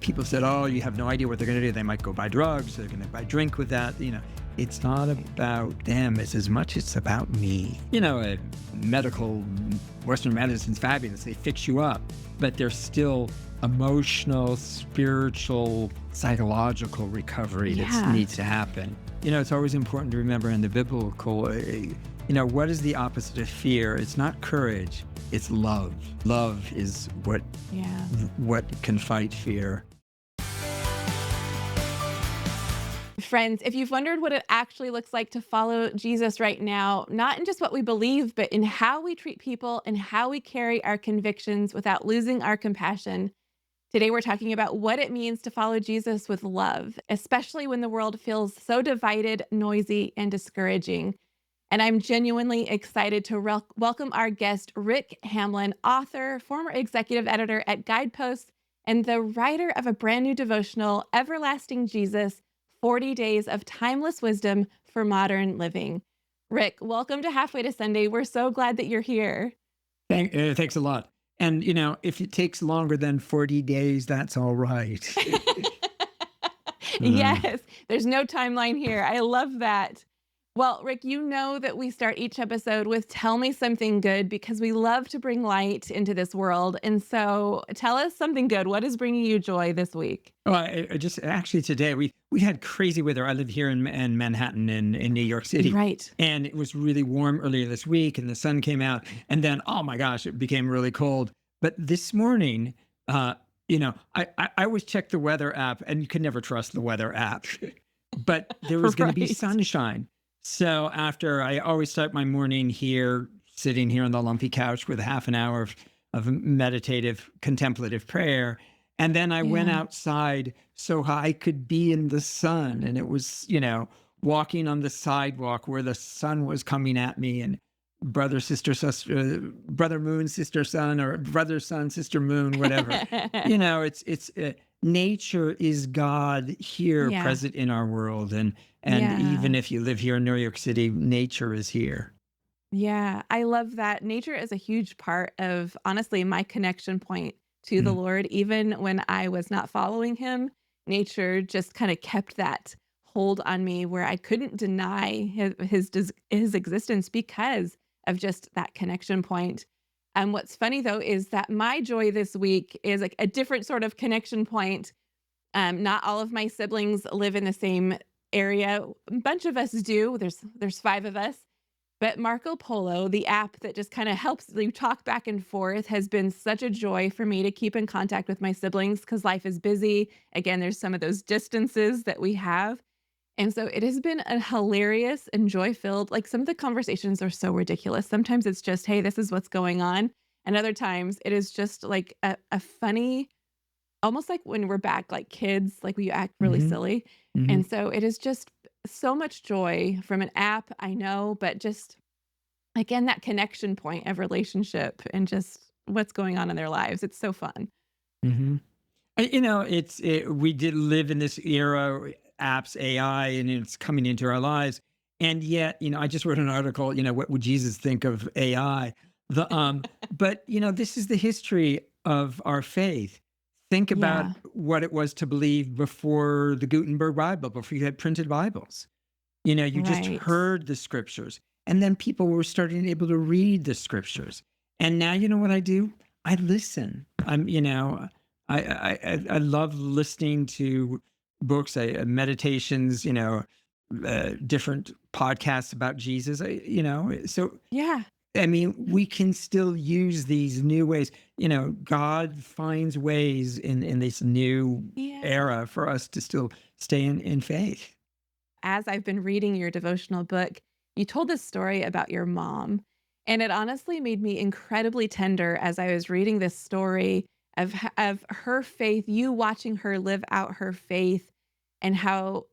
people said, oh, you have no idea what they're going to do. They might go buy drugs. They're going to buy drink with that. It's not about them. It's as much it's about me. Western medicine's fabulous. They fix you up, but there's still emotional, spiritual, psychological recovery that needs to happen. It's always important to remember in the biblical, what is the opposite of fear? It's not courage, it's love. Love is what can fight fear. Friends, if you've wondered what it actually looks like to follow Jesus right now, not in just what we believe, but in how we treat people and how we carry our convictions without losing our compassion, today we're talking about what it means to follow Jesus with love, especially when the world feels so divided, noisy, and discouraging. And I'm genuinely excited to welcome our guest, Rick Hamlin, author, former executive editor at Guidepost, and the writer of a brand new devotional, Everlasting Jesus, 40 Days of Timeless Wisdom for Modern Living. Rick, welcome to Halfway to Sunday. We're so glad that you're here. Thanks a lot. And, if it takes longer than 40 days, that's all right. Yes, there's no timeline here. I love that. Well, Rick, you know that we start each episode with Tell Me Something Good because we love to bring light into this world. And so tell us something good. What is bringing you joy this week? Well, I just actually today we had crazy weather. I live here in Manhattan in New York City. Right. And it was really warm earlier this week and the sun came out. And then, oh my gosh, it became really cold. But this morning, I always check the weather app and you can never trust the weather app. But there was going to be sunshine. So after I always start my morning here, sitting here on the lumpy couch with half an hour of meditative, contemplative prayer. And then I went outside so I could be in the sun. And it was, walking on the sidewalk where the sun was coming at me and brother moon, sister sun, or brother sun, sister moon, whatever. Nature is God here present in our world. And even if you live here in New York City, nature is here. Yeah, I love that. Nature is a huge part of, honestly, my connection point to the Lord. Even when I was not following him, nature just kind of kept that hold on me where I couldn't deny his existence because of just that connection point. And what's funny, though, is that my joy this week is like a different sort of connection point. Not all of my siblings live in the same area. A bunch of us do. There's 5 of us. But Marco Polo, the app that just kind of helps you talk back and forth, has been such a joy for me to keep in contact with my siblings because life is busy. Again, there's some of those distances that we have. And so it has been a hilarious and joy-filled, like some of the conversations are so ridiculous. Sometimes it's just, hey, this is what's going on. And other times it is just like a funny, almost like when we're back like kids, like we act really silly. And so it is just so much joy from an app, I know, but just again, that connection point of relationship and just what's going on in their lives. It's so fun. Mm-hmm. We did live in this era, apps, AI, and it's coming into our lives. And yet, I just wrote an article, what would Jesus think of AI? But, this is the history of our faith. Think about what it was to believe before the Gutenberg Bible, before you had printed Bibles. You just heard the scriptures. And then people were starting able to read the scriptures. And now, you know what I do? I listen. I love listening to books, meditations, different podcasts about Jesus, we can still use these new ways. God finds ways in this new era for us to still stay in faith. As I've been reading your devotional book, you told this story about your mom, and it honestly made me incredibly tender as I was reading this story of her faith, you watching her live out her faith, and how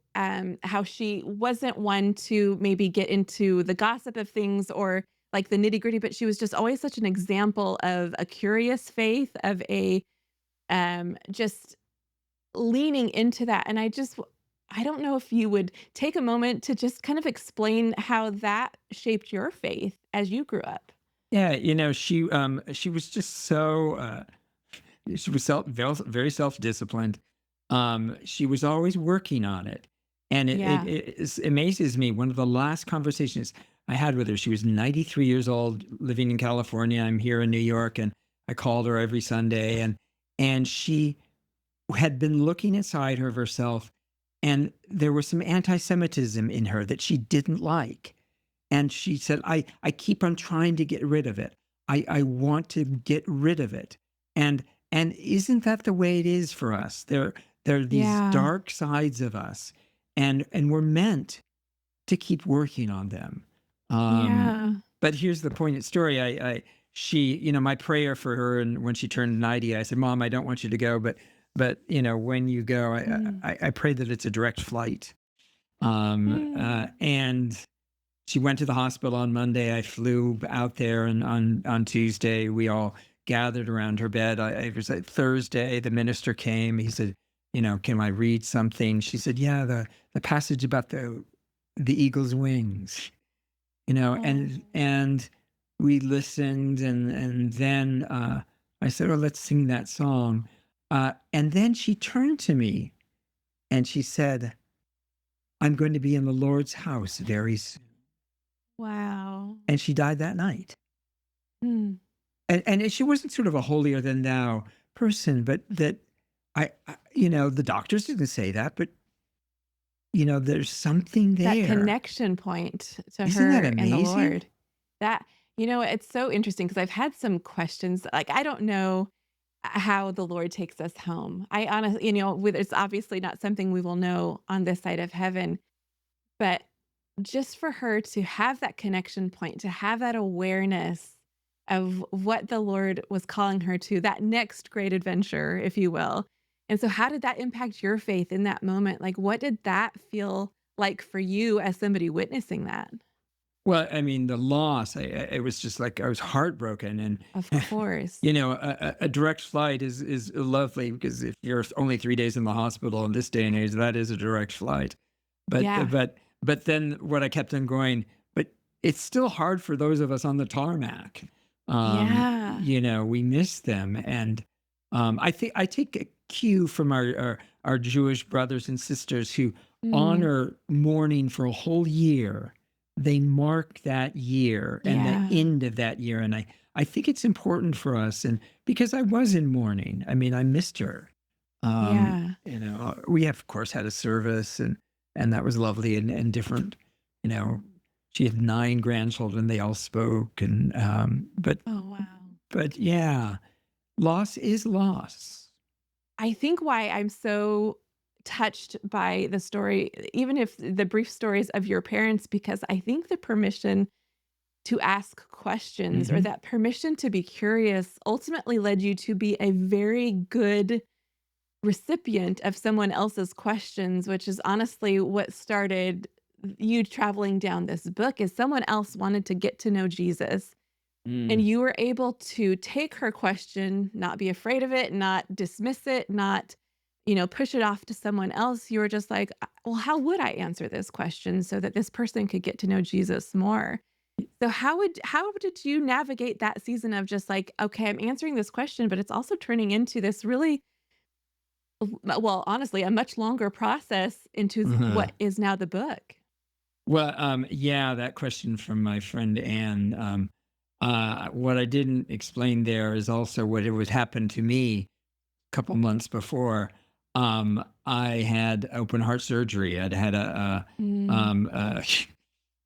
she wasn't one to maybe get into the gossip of things or like the nitty gritty, but she was just always such an example of a curious faith, of a just leaning into that. And I don't know if you would take a moment to just kind of explain how that shaped your faith as you grew up. Yeah, she was just so she was very self-disciplined. She was always working on it. And Yeah. amazes me. One of the last conversations I had with her, she was 93 years old, living in California. I'm here in New York, and I called her every Sunday, and she had been looking inside of herself, and there was some anti-Semitism in her that she didn't like. And she said, I keep on trying to get rid of it. I want to get rid of it. And and isn't that the way it is for us? There are these Yeah. dark sides of us, and we're meant to keep working on them. Um, Yeah. but here's the poignant story. She, my prayer for her, and when she turned 90, I said, Mom, I don't want you to go, but when you go, Mm. I pray that it's a direct flight. Mm. And she went to the hospital on Monday. I flew out there, and on Tuesday, we all gathered around her bed. It was like Thursday. The minister came. He said, "Can I read something?" She said, "Yeah, the passage about the eagle's wings." Oh. And we listened, and then I said, "Oh, let's sing that song." And then she turned to me and she said, "I'm going to be in the Lord's house very soon." Wow. And she died that night. Mm. And she wasn't sort of a holier than thou person, but that the doctors didn't say that, but there's something That there. connection point to Isn't that her and the amazing? Lord. That it's so interesting because 'cause I've had some questions, like, I don't know how the Lord takes us home. I honestly, with it's obviously not something we will know on this side of heaven, but just for her to have that connection point, to have that awareness of what the Lord was calling her to, that next great adventure, if you will. And so how did that impact your faith in that moment? Like, what did that feel like for you as somebody witnessing that? Well, I mean, the loss, it was just like I was heartbroken. And Of course. a direct flight is lovely, because if you're only 3 days in the hospital in this day and age, that is a direct flight. But Yeah. but then what I kept on going, but it's still hard for those of us on the tarmac. Yeah. We miss them, and I think I take a cue from our Jewish brothers and sisters who Mm. honor mourning for a whole year. They mark that year and the Yeah. end of that year, and I think it's important for us, and because I was in mourning, I mean, I missed her. Yeah. We have, of course, had a service, and that was lovely, and different. You know, she had 9 grandchildren. They all spoke, and Oh, wow. but yeah, loss is loss. I think why I'm so touched by the story, even if the brief stories of your parents, because I think the permission to ask questions or Hmm. that permission to be curious ultimately led you to be a very good recipient of someone else's questions, which is honestly what started you traveling down this book is someone else wanted to get to know Jesus. And Mm. you were able to take her question, not be afraid of it, not dismiss it, not, push it off to someone else. You were just like, well, how would I answer this question so that this person could get to know Jesus more? So how did you navigate that season of just like, okay, I'm answering this question, but it's also turning into this really well, honestly, a much longer process into Uh-huh. what is now the book. Well, yeah, that question from my friend Anne. What I didn't explain there is also what it would happen to me a couple months before. I had open heart surgery. I'd had Mm, um, a,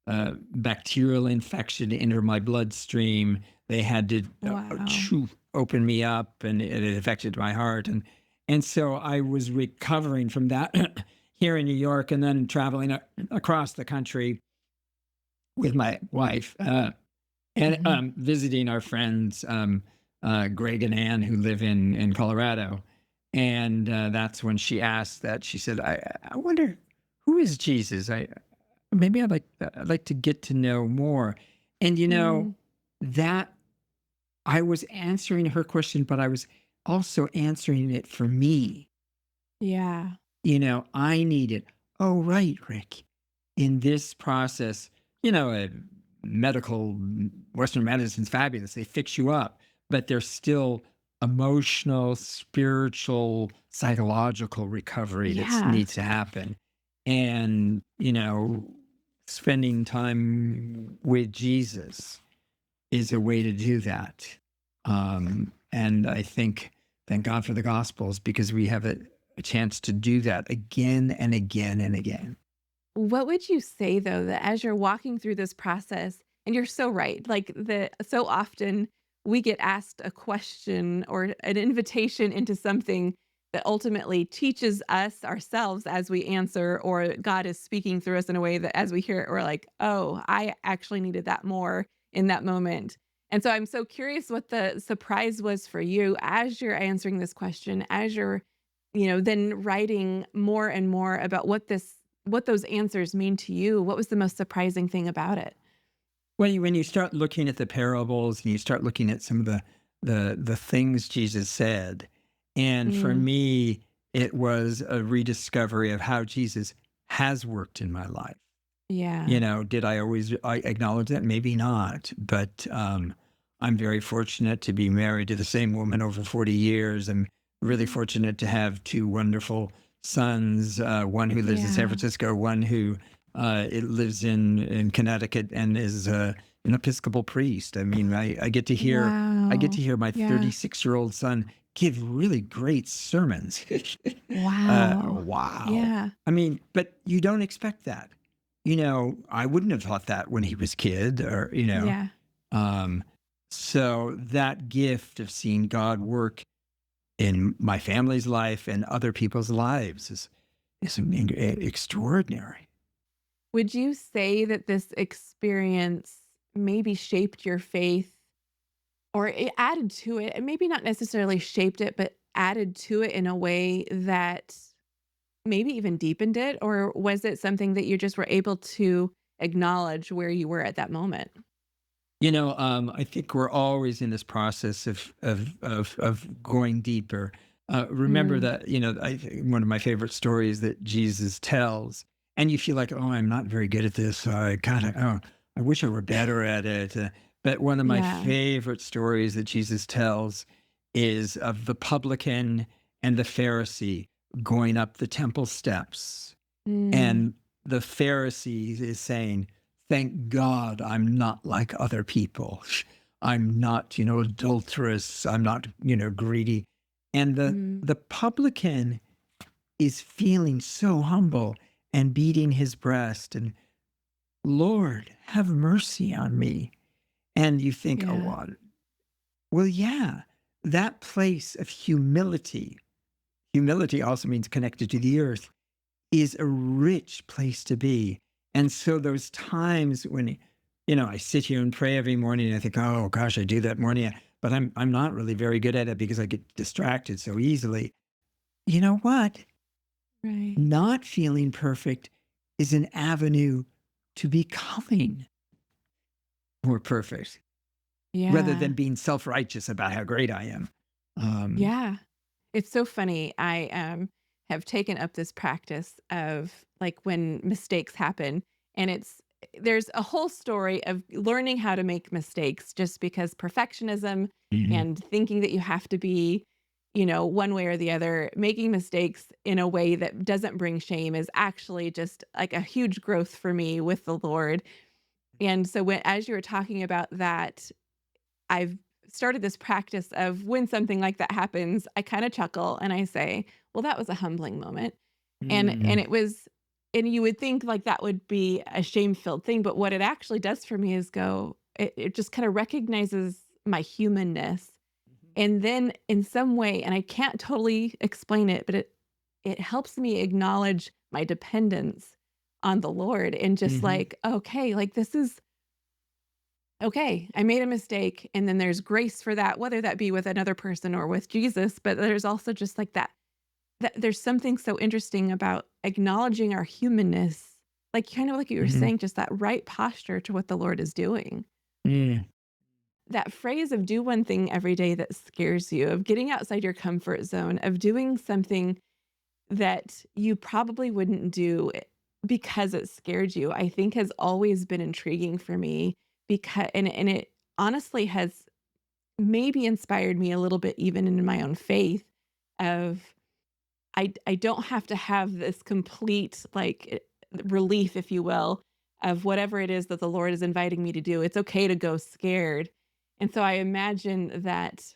a bacterial infection enter my bloodstream. They had to wow. open me up, and it affected my heart, and so I was recovering from that here in New York, and then traveling across the country with my wife, and Mhm. visiting our friends, Greg and Ann, who live in Colorado. And that's when she asked that. She said, I wonder, who is Jesus? Maybe I'd like to get to know more. And Mm, that I was answering her question, but I was also answering it for me. yeah. I needed, oh, right, Rick, in this process, medical, Western medicine's fabulous. They fix you up, but there's still emotional, spiritual, psychological recovery that Yeah. needs to happen. And, spending time with Jesus is a way to do that. And I think, thank God for the Gospels, because we have a chance to do that again and again and again. What would you say though that as you're walking through this process, and you're so right, like the so often we get asked a question or an invitation into something that ultimately teaches us ourselves as we answer, or God is speaking through us in a way that as we hear it, we're like, oh, I actually needed that more in that moment. And so I'm so curious what the surprise was for you as you're answering this question, as you're, then writing more and more about what those answers mean to you. What was the most surprising thing about it? When you start looking at the parables and you start looking at some of the things Jesus said, and for Mm, me, it was a rediscovery of how Jesus has worked in my life. yeah. Did I acknowledge that? Maybe not, but I'm very fortunate to be married to the same woman over 40 years. I'm really Mhm. fortunate to have two wonderful sons, one who lives in San Yeah. Francisco, one who it lives in Connecticut and is an Episcopal priest. I mean, I get to Wow. hear my Yeah. 36-year-old son give really great sermons. Wow. Wow. Yeah. I mean, but you don't expect that. I wouldn't have thought that when he was a kid Yeah. um, so that gift of seeing God work in my family's life and other people's lives is extraordinary. Would you say that this experience maybe shaped your faith or it added to it, and maybe not necessarily shaped it, but added to it in a way that maybe even deepened it? Or was it something that you just were able to acknowledge where you were at that moment? I think we're always in this process of going deeper. Remember Mm, that one of my favorite stories that Jesus tells, and you feel like, oh, I'm not very good at this. I kind of, oh, I wish I were better at it. But one of my yeah. favorite stories that Jesus tells is of the publican and the Pharisee going up the temple steps, Mm, and the Pharisee is saying, thank God I'm not like other people. I'm not, adulterous. I'm not, greedy. And the, mm, the publican is feeling so humble and beating his breast and, Lord, have mercy on me. And you think, oh, yeah. well, yeah, that place of humility also means connected to the earth, is a rich place to be. And so those times when, I sit here and pray every morning and I think, oh gosh, I do that morning, but I'm not really very good at it because I get distracted so easily. You know what? Right. Not feeling perfect is an avenue to becoming more perfect rather Yeah. than being self-righteous about how great I am. Um, Yeah. It's so funny. I have taken up this practice of like when mistakes happen, and there's a whole story of learning how to make mistakes just because perfectionism mhm, and thinking that you have to be, one way or the other, making mistakes in a way that doesn't bring shame is actually just like a huge growth for me with the Lord. And so as you were talking about that, I've started this practice of when something like that happens, I kinda chuckle and I say, "Well, that was a humbling moment." And mm, it was, and you would think like that would be a shame-filled thing, but what it actually does for me is it just kinda recognizes my humanness, and then in some way, and I can't totally explain it, but it helps me acknowledge my dependence on the Lord and just mhm, like, "Okay, like this is okay, I made a mistake, and then there's grace for that, whether that be with another person or with Jesus, but there's also just like that there's something so interesting about acknowledging our humanness, like, kind of like you were mhm, saying, just that right posture to what the Lord is doing. mm, That phrase of do one thing every day that scares you, of getting outside your comfort zone, of doing something that you probably wouldn't do because it scared you, I think has always been intriguing for me because and it honestly has maybe inspired me a little bit even in my own faith of I don't have to have this complete, like, relief, if you will, of whatever it is that the Lord is inviting me to do. It's okay to go scared. And so I imagine that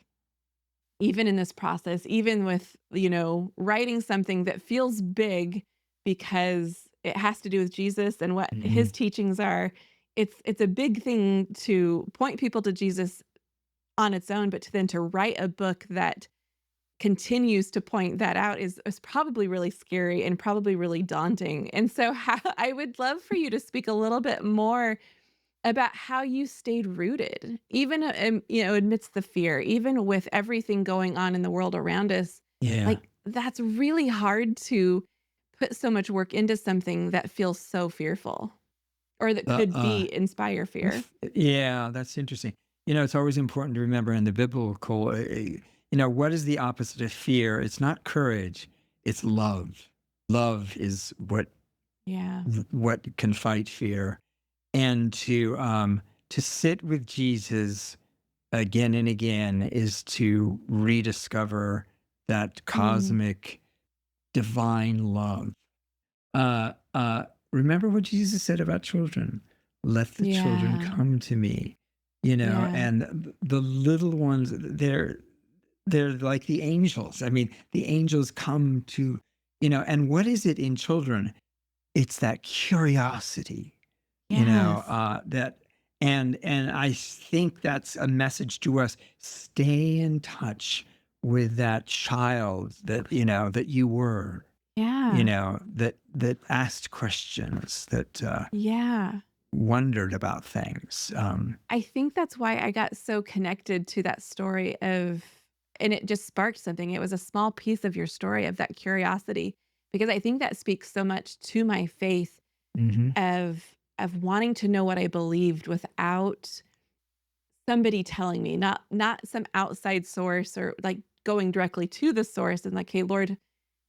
even in this process, even with, writing something that feels big because it has to do with Jesus and what his Mhm. teachings are, it's a big thing to point people to Jesus on its own, but to then to write a book that continues to point that out is probably really scary and probably really daunting. And so how I would love for you to speak a little bit more about how you stayed rooted, even, amidst the fear, even with everything going on in the world around us. Yeah. Like, that's really hard to put so much work into something that feels so fearful or that Uh, could uh, be inspire fear. yeah, that's interesting. It's always important to remember in the biblical, what is the opposite of fear? It's not courage, it's love. Love is Yeah. what can fight fear. And to sit with Jesus again and again is to rediscover that Mm. cosmic divine love. Uh, uh, Remember what Jesus said about children. Let the children Yeah. come to me, Yeah. and the little ones, they're like the angels. I mean, the angels come to, and what is it in children? It's that curiosity, Yes. that, and I think that's a message to us. Stay in touch with that child that you were, Yeah. that asked questions, that Yeah. wondered about things. I think that's why I got so connected to that story of and it just sparked something. It was a small piece of your story of that curiosity because I think that speaks so much to my faith Hmm. of wanting to know what I believed without somebody telling me, not some outside source or like going directly to the source and like, "Hey, Lord,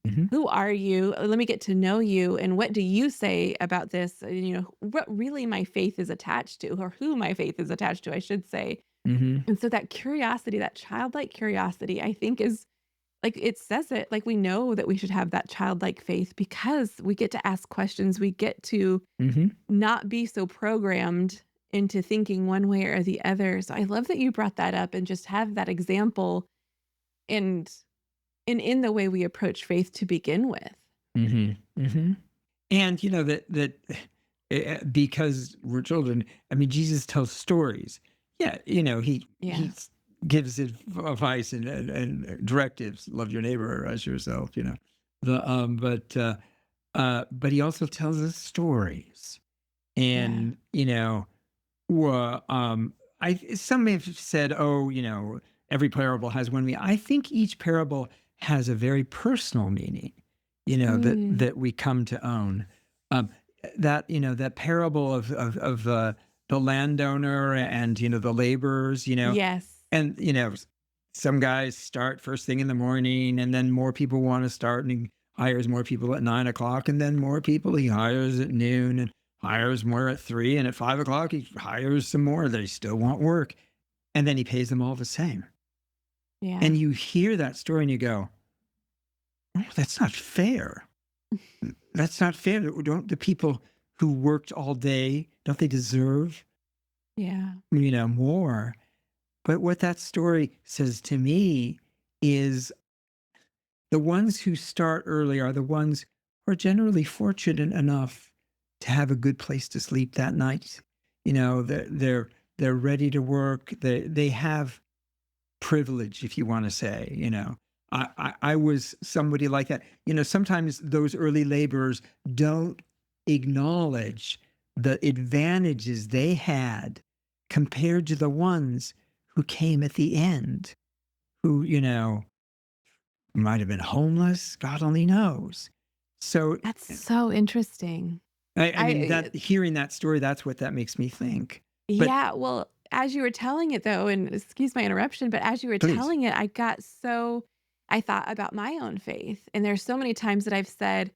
Hmm. who are you? Let me get to know you. And what do you say about this? What really my faith is attached to, or who my faith is attached to, I should say." Hmm. And so that curiosity, that childlike curiosity, I think is like it says it, like we know that we should have that childlike faith because we get to ask questions. We get to Hmm. not be so programmed into thinking one way or the other. So I love that you brought that up and just have that example and in the way we approach faith to begin with. Hmm. Hmm. And that because we're children, I mean, Jesus tells stories. Yeah, he Yeah. gives advice and directives. Love your neighbor as yourself. But he also tells us stories, Yeah. and well, I some have said, oh, every parable has one meaning. I think each parable has a very personal meaning, Mm. that we come to own. Um, that parable of the landowner and the laborers, Yes. and some guys start first thing in the morning, and then more people want to start, and he hires more people at 9 o'clock, and then more people he hires at noon, and hires more at 3, and at 5 o'clock he hires some more. They still want work, and then he pays them all the same. Yeah. And you hear that story, and you go, "Oh, that's not fair. That's not fair. Don't the people who worked all day, don't they deserve Yeah. more?" But what that story says to me is the ones who start early are the ones who are generally fortunate enough to have a good place to sleep that night. They're ready to work. They have privilege, if you want to say. I was somebody like that. Sometimes those early laborers don't acknowledge the advantages they had compared to the ones who came at the end, who might have been homeless, God only knows. So, That's so interesting. I mean, I that hearing that story, that's what that makes me think. But Yeah, well, as you were telling it though, and excuse my interruption, but as you were please. telling it, I thought about my own faith. And there's so many times that I've said,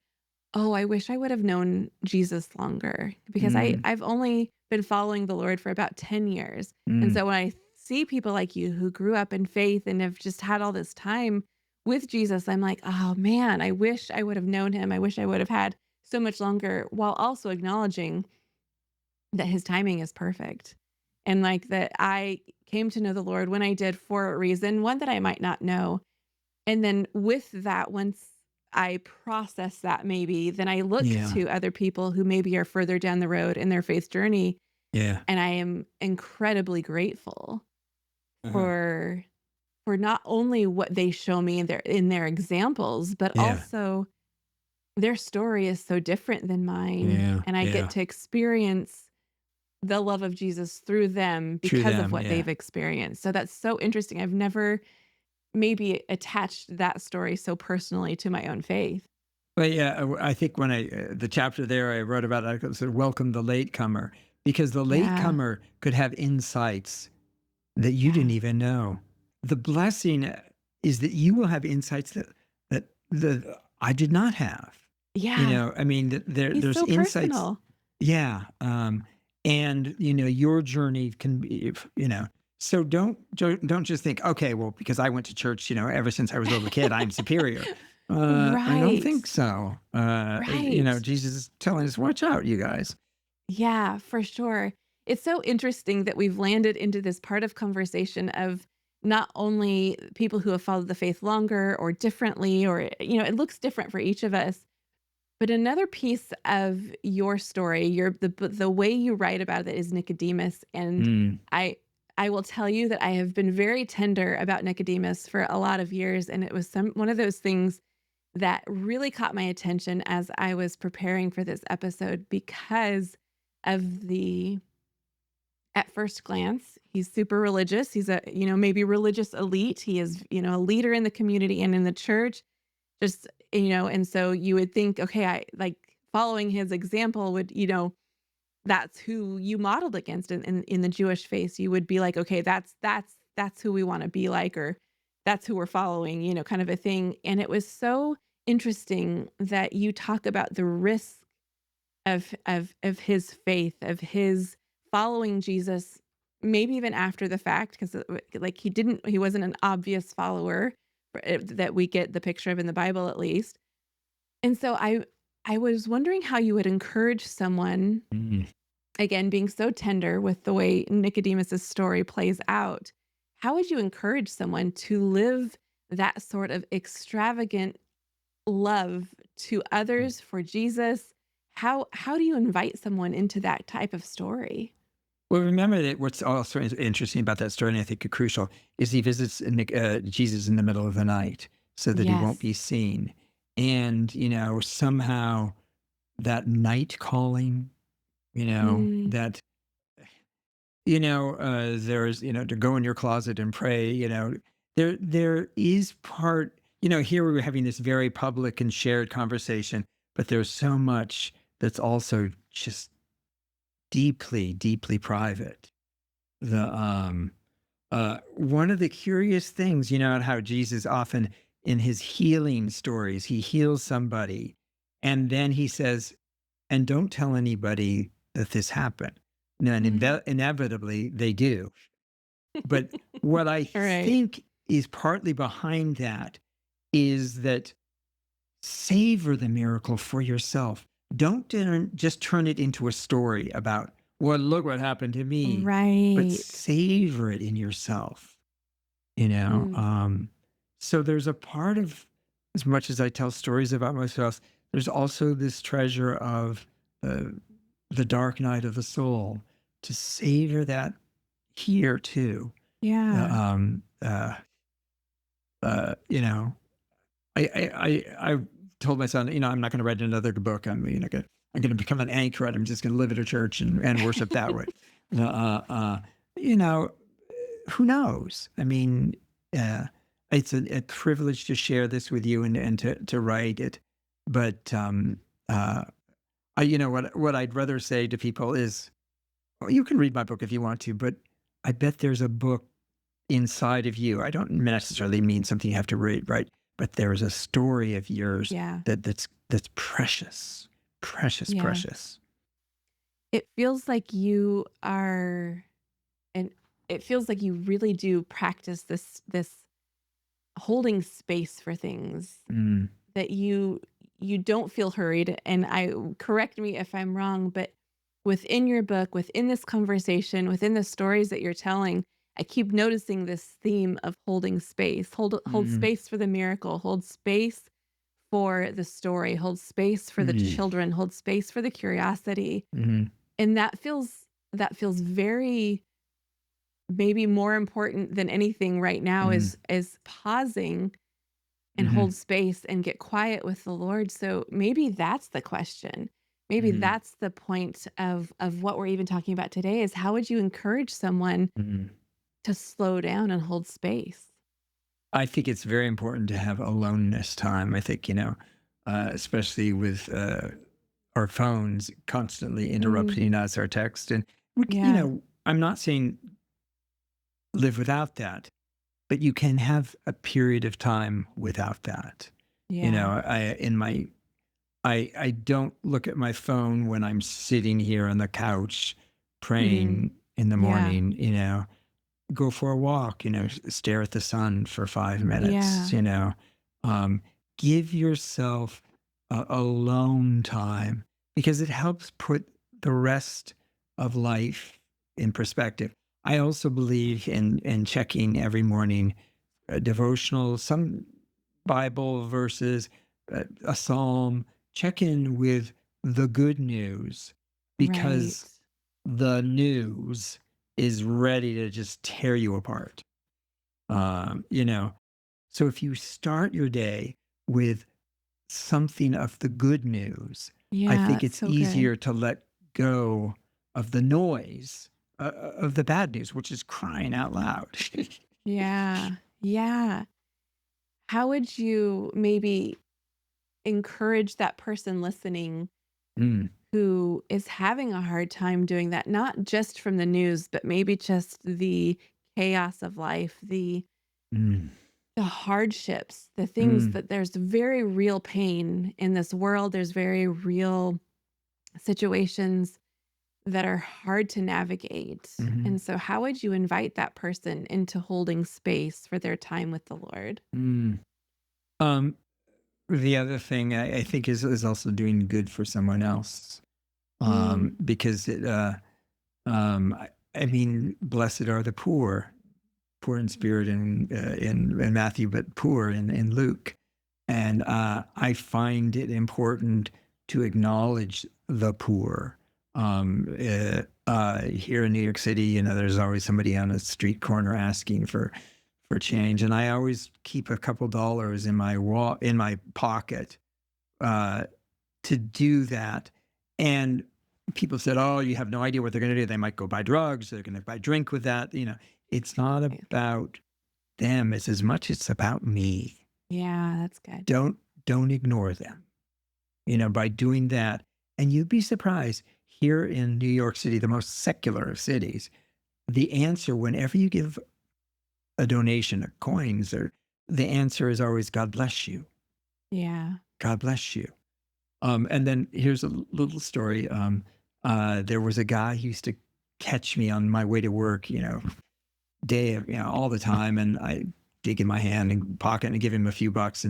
"Oh, I wish I would have known Jesus longer," because Mm, I've only been following the Lord for about 10 years. And mm, so when I see people like you who grew up in faith and have just had all this time with Jesus, I'm like, oh man, I wish I would have known him. I wish I would have had so much longer, while also acknowledging that his timing is perfect. And like that I came to know the Lord when I did for a reason, one that I might not know. And then with that, once I process that maybe, then I look Yeah. to other people who maybe are further down the road in their faith journey. Yeah. And I am incredibly grateful Uh-huh. for not only what they show me in their examples, but Yeah. also their story is so different than mine. Yeah. And I get Yeah. to experience the love of Jesus through them True because of them. what Yeah. they've experienced. So that's so interesting. I've never maybe attached that story so personally to my own faith. But yeah, I think when the chapter there I wrote about, I said, welcome the latecomer, because the Yeah. latecomer could have insights that you didn't Yeah. even know. The blessing is that you will have insights that I did not have. Yeah. I mean, He's there's so insights. personal. Yeah. And your journey can be, so don't just think, okay, well, because I went to church, ever since I was a little kid, I'm superior. I don't Right. think so. Right. Jesus is telling us, watch out, you guys. Yeah, for sure. It's so interesting that we've landed into this part of conversation of not only people who have followed the faith longer or differently, or, it looks different for each of us. But another piece of your story, the way you write about it is Nicodemus, and Mm, I I will tell you that I have been very tender about Nicodemus for a lot of years, and it was one of those things that really caught my attention as I was preparing for this episode because of the at first glance, he's super religious. He's a, maybe religious elite. He is, a leader in the community and in the church. Just, and so you would think, okay, I like following his example would, that's who you modeled against in the Jewish faith. You would be like, okay, that's who we want to be like, or that's who we're following, kind of a thing. And it was so interesting that you talk about the risk of his faith, of his following Jesus, maybe even after the fact, because like he wasn't an obvious follower that we get the picture of in the Bible, at least. And so I was wondering how you would encourage someone, mm. again, being so tender with the way Nicodemus's story plays out. How would you encourage someone to live that sort of extravagant love to others for Jesus? How do you invite someone into that type of story? Well, remember that what's also interesting about that story, and I think crucial, is he visits Jesus in the middle of the night so that he won't Yes. be seen. And, somehow that night calling, Mm, that, there's, to go in your closet and pray, there is part, here we're having this very public and shared conversation, but there's so much that's also just deeply, deeply private. One of the curious things, how Jesus often in his healing stories, he heals somebody and then he says, and don't tell anybody that this happened. No, and mm. inevitably they do. But what I All right. think is partly behind that is that savor the miracle for yourself. Don't just turn it into a story about, well, look what happened to me, but Right. savor it in yourself, you know? Mm, Um, so there's a part of, as much as I tell stories about myself, there's also this treasure of the dark night of the soul, to savor that here too. Uh, yeah. um, uh, you know, I told my son, I'm not going to write another book. I'm going to become an anchorite. I'm just going to live at a church and worship that way. Uh, uh, uh, you know, who knows? I mean, uh, it's a privilege to share this with you and to write it. But uh, what I'd rather say to people is, well, you can read my book if you want to, but I bet there's a book inside of you. I don't necessarily mean something you have to read, right? But there is a story of yours Yeah. that's precious, precious, Yeah. precious. It feels like you are an it feels like you really do practice this holding space for things Mm, that you don't feel hurried. And I correct me if I'm wrong, but within your book, within this conversation, within the stories that you're telling, I keep noticing this theme of holding space. Hold mm, space for the miracle, hold space for the story, hold space for the mm, children, hold space for the curiosity. mm, And that feels very maybe more important than anything right now mm, is pausing and mhm, hold space and get quiet with the Lord. So maybe that's the question. Maybe mm, that's the point of what we're even talking about today is how would you encourage someone mm. to slow down and hold space? I think it's very important to have aloneness time. I think, especially with our phones constantly Mm, interrupting us, our text. And, yeah. I'm not saying live without that, but you can have a period of time without that. Yeah. I don't look at my phone when I'm sitting here on the couch Mm, praying in the yeah. morning, go for a walk, stare at the sun for 5 minutes, Yeah. um, give yourself alone time because it helps put the rest of life in perspective. I also believe in checking every morning a devotional, some Bible verses, a psalm. Check in with the good news Right. because the news is ready to just tear you apart. Um, you know, so if you start your day with something of the good news, I Yeah, think that's it's so good. easier to let go of the noise of the bad news, which is crying out loud. Yeah. Yeah. How would you maybe encourage that person listening Mm, who is having a hard time doing that, not just from the news, but maybe just the chaos of life, mm, the hardships, the things mm, that there's very real pain in this world. There's very real situations that are hard to navigate. mhm, And so how would you invite that person into holding space for their time with the Lord? mm. Um, the other thing I think is also doing good for someone else, Mm, because I mean, blessed are the poor in spirit in Matthew, but poor in Luke. And I find it important to acknowledge the poor. Here in New York City, there's always somebody on a street corner asking for change, and I always keep a couple dollars in my pocket uh, to do that. And people said, "Oh, you have no idea what they're going to do. They might go buy drugs. They're going to buy drink with that." It's not right. about them. It's as much. It's about me. Yeah, that's good. Don't ignore them. By doing that, and you'd be surprised. Here in New York City, the most secular of cities, the answer whenever you give a donation of coins, or the answer is always "God bless you." Yeah. God bless you. And then here's a little story. There was a guy who used to catch me on my way to work, all the time, and I dig in my hand and pocket and give him a few bucks.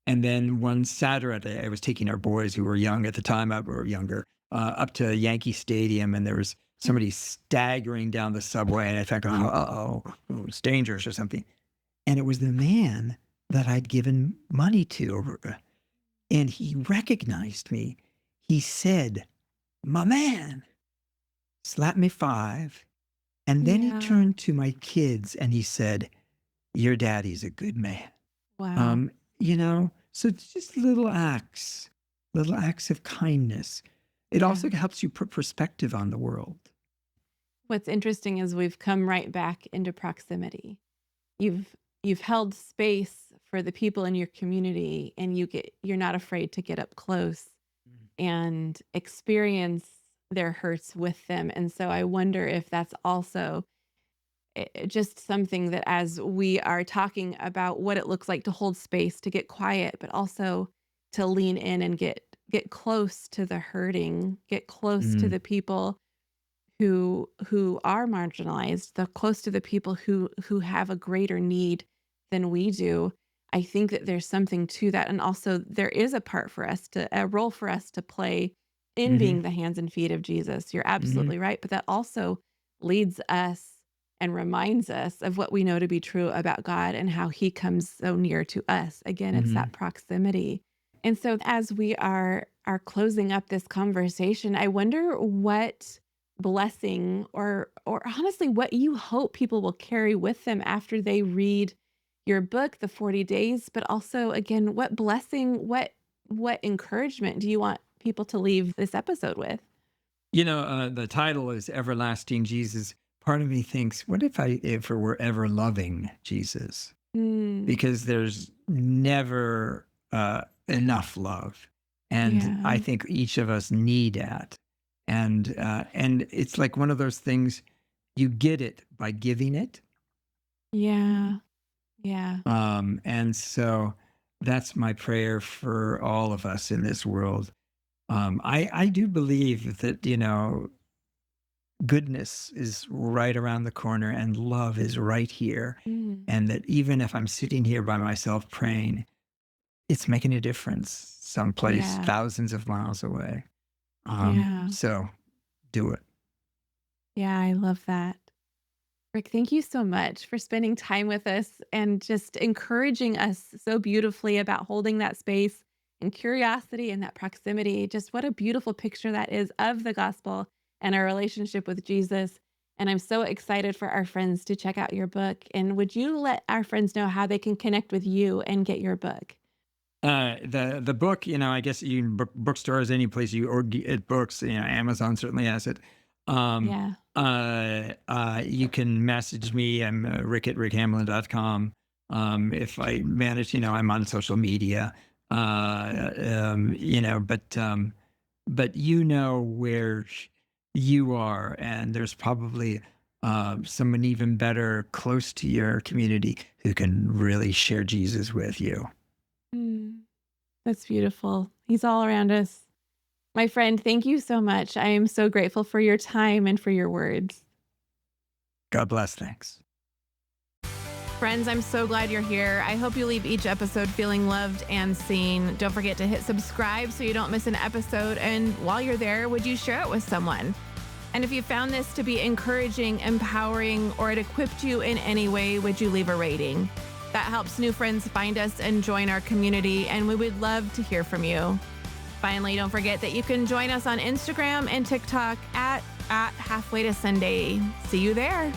And then one Saturday, I was taking our boys who were young at the time, or younger, up to Yankee Stadium, and there was somebody staggering down the subway, and I thought, oh, it's dangerous or something. And it was the man that I'd given money to, and he recognized me. He said, "My man," slapped me 5. And then he Yeah. turned to my kids and he said, "Your daddy's a good man." Wow. Um, so it's just little acts of kindness. It Yeah. also helps you put perspective on the world. What's interesting is we've come right back into proximity. You've held space for the people in your community and you're not afraid to get up close and experience their hurts with them. And so I wonder if that's also just something that as we are talking about what it looks like to hold space, to get quiet, but also to lean in and get close to the hurting, get close to Mm, the people who are marginalized, the close to the people who have a greater need than we do. I think that there's something to that. And also there is a role for us to play in Hmm. being the hands and feet of Jesus. You're Hmm. absolutely right. But that also leads us and reminds us of what we know to be true about God and how he comes so near to us. Again, it's that Hmm. proximity. And so as we are closing up this conversation, I wonder what blessing or honestly what you hope people will carry with them after they read your book, The 40 Days, but also again, what blessing, what encouragement do you want people to leave this episode with? The title is Everlasting Jesus. Part of me thinks, what if it were ever loving Jesus? Mm, Because there's never enough love, and I yeah. think each of us need that. And it's like one of those things, you get it by giving it. Yeah. Yeah. And so that's my prayer for all of us in this world. I do believe that, goodness is right around the corner and love is right here. Mm, And that even if I'm sitting here by myself praying, it's making a difference someplace yeah. thousands of miles away. Yeah. So do it. Yeah, I love that. Rick, thank you so much for spending time with us and just encouraging us so beautifully about holding that space and curiosity and that proximity. Just what a beautiful picture that is of the gospel and our relationship with Jesus. And I'm so excited for our friends to check out your book. And would you let our friends know how they can connect with you and get your book? The book, I guess you can bookstores, any place you or get books, Amazon certainly has it. Um, Yeah. you can message me. I'm Rick at rickhamlin.com. If I manage, I'm on social media. But where you are, and there's probably someone even better close to your community who can really share Jesus with you. Mm, that's beautiful. He's all around us. My friend, thank you so much. I am so grateful for your time and for your words. God bless. Thanks. Friends, I'm so glad you're here. I hope you leave each episode feeling loved and seen. Don't forget to hit subscribe so you don't miss an episode. And while you're there, would you share it with someone? And if you found this to be encouraging, empowering, or it equipped you in any way, would you leave a rating? That helps new friends find us and join our community, and we would love to hear from you. Finally, don't forget that you can join us on Instagram and TikTok at Halfway to Sunday. See you there.